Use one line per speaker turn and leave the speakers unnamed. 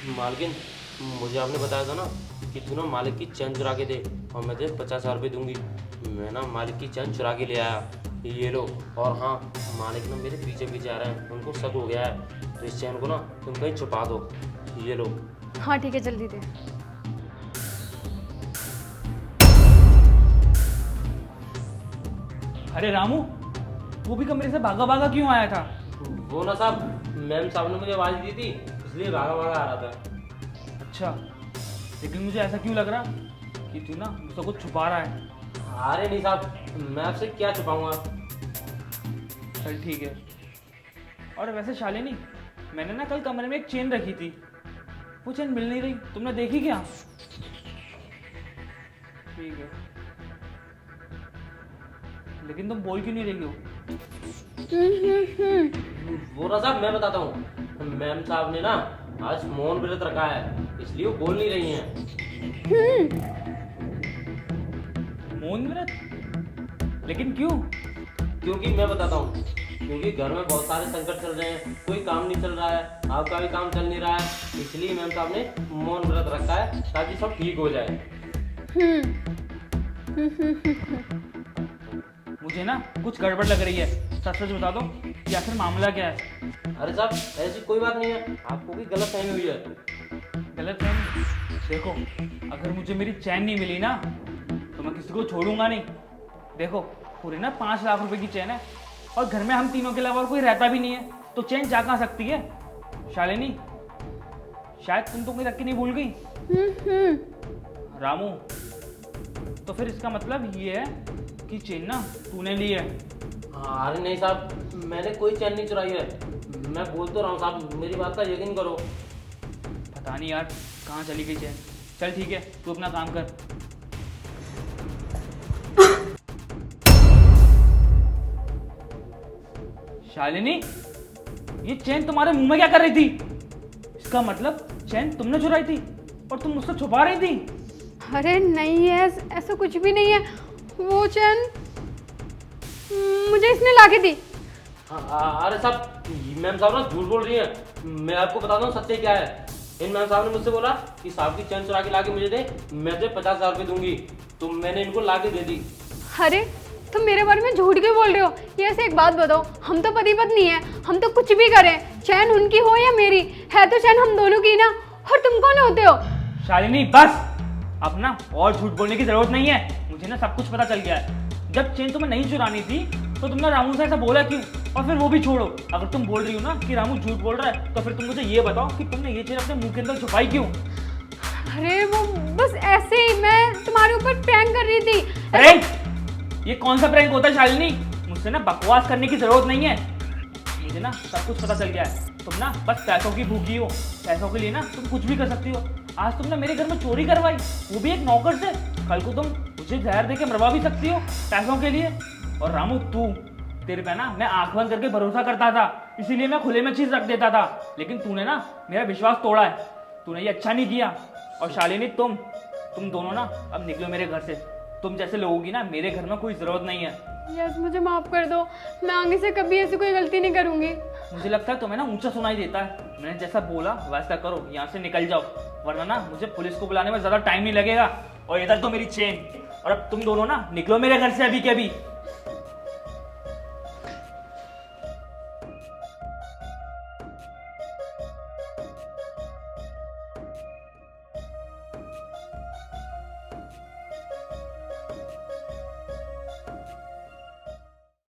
मालकिन, मुझे आपने बताया था ना कि तू ना मालिक की चैन चुरा के दे और मैं तुझे 50,000 रुपये दूंगी। मैं ना मालिक की चैन चुरा के ले आया, ये लो। और हाँ, मालिक ना मेरे पीछे पीछे आ रहे हैं, उनको शक हो गया है, तो इस चैन को ना तुम कहीं छुपा दो, ये लो।
हाँ ठीक है, जल्दी दे।
अरे रामू, वो भी कमरे से भागा भागा क्यों आया था?
वो ना साहब, मैम साहब ने मुझे आवाज़ दी थी, इसलिए भागा भागा आ रहा था।
अच्छा, लेकिन मुझे ऐसा क्यों लग रहा कि तू ना मुझसे कुछ छुपा रहा है?
अरे नहीं साहब, मैं आपसे क्या छुपाऊंगा।
चल ठीक है। और वैसे शालिनी, मैंने ना कल कमरे में एक चेन रखी थी, वो चेन मिल नहीं रही, तुमने देखी क्या? ठीक है, लेकिन तुम बोल क्यों नहीं रही हो?
वो ना साहब, मैं बताता हूँ, मैम साहब ने ना आज मौन व्रत रखा है, इसलिए वो बोल नहीं रही हैं।
मौन व्रत? लेकिन क्यों?
क्योंकि मैं बताता हूँ, क्योंकि घर में बहुत सारे संकट चल रहे हैं, कोई काम नहीं चल रहा है, आपका भी काम चल नहीं रहा है, इसलिए मैम साहब ने मौन व्रत रखा है ताकि सब ठीक हो जाए।
मुझे ना कुछ गड़बड़ लग रही है, सच सच बता दो कि आखिर मामला क्या है?
अरे साहब, ऐसी कोई बात नहीं है, आपको भी गलत फहमी हुई है।
गलत फहमी? देखो, अगर मुझे मेरी चैन नहीं मिली ना तो मैं किसी को छोड़ूंगा नहीं। देखो, पूरे ना 5 लाख रुपए की चैन है और घर में हम तीनों के अलावा और कोई रहता भी नहीं है, तो चैन जा कहाँ सकती है? शालिनी, शायद तुम तो कोई रख के नहीं भूल गई। रामू, तो फिर इसका मतलब ये है कि चेन ना तूने ली है।
अरे नहीं साहब, मैंने कोई चैन नहीं चुराई है, मैं बोल तो रहा हूँ साहब, मेरी बात का यकीन करो।
पता नहीं यार कहाँ चली गई चैन। चल ठीक है, तू अपना काम कर। शालिनी, ये चैन तुम्हारे मुंह में क्या कर रही थी? इसका मतलब चैन तुमने चुराई थी और तुम मुझसे छुपा रही थी।
अरे नहीं है, ऐसा कुछ भी नहीं है। वो चैन मुझे इसने लाके दी।
अरे साहब, मैम साहब ना झूठ बोल रही है, मैं आपको बताता हूँ सच्चाई क्या है। इन मैम साहब ने मुझसे बोला कि साहब की चैन चुरा के लाके मुझे दे, मैं तुझे 50,000 रुपये दूंगी, तो मैंने इनको लाके दे दी।
अरे तुम मेरे बारे में झूठ क्यों बोल रहे हो? ये ऐसे एक बात बताओ, हम तो पति पत्नी है, हम तो कुछ भी करें, चैन उनकी हो या मेरी, है तो चैन हम दोनों की ना। और तुम कौन होते हो?
शालिनी बस, अब ना और झूठ बोलने की जरूरत नहीं है, मुझे ना सब कुछ पता चल गया है। जब चेन तुम्हें नहीं चुरानी थी तो तुमने रामू से ऐसा बोला क्यों? और फिर वो भी छोड़ो, अगर तुम बोल रही हो ना कि रामू झूठ बोल रहा है, तो फिर तुम मुझे ये बताओ कि तुमने ये चेन अपने मुंह के अंदर छुपाई क्यों?
अरे वो बस ऐसे ही, मैं तुम्हारे ऊपर प्रैंक कर रही थी।
प्रैंक? ये कौन सा प्रैंक होता है शालिनी? मुझसे ना बकवास करने की जरूरत नहीं है, मुझे ना सब कुछ पता चल गया है। तुम ना बस पैसों की भूखी हो, पैसों के लिए ना तुम कुछ भी कर सकती हो। आज तुमने मेरे घर में चोरी करवाई, वो भी एक नौकर से। कल को तुम मुझे जहर दे के मरवा भी सकती हो पैसों के लिए। और रामू, तेरे पे ना मैं आंख बंद करके भरोसा करता था, इसीलिए मैं खुले में चीज रख देता था, लेकिन तूने ना मेरा विश्वास तोड़ा है, तूने ये अच्छा नहीं किया। और शालिनी, तुम दोनों ना अब निकलो मेरे घर से। तुम जैसे लोगों की ना मेरे घर में कोई जरूरत नहीं है।
यस, मुझे माफ कर दो, मैं आगे से कभी ऐसी कोई गलती नहीं करूंगी।
मुझे लगता है तुम्हें ना ऊंचा सुनाई देता है, मैंने जैसा बोला वैसा करो, यहाँ से निकल जाओ, वरना ना मुझे पुलिस को बुलाने में ज्यादा टाइम नहीं लगेगा। और इधर तो मेरी चेन, और अब तुम दोनों ना निकलो मेरे घर से अभी के अभी।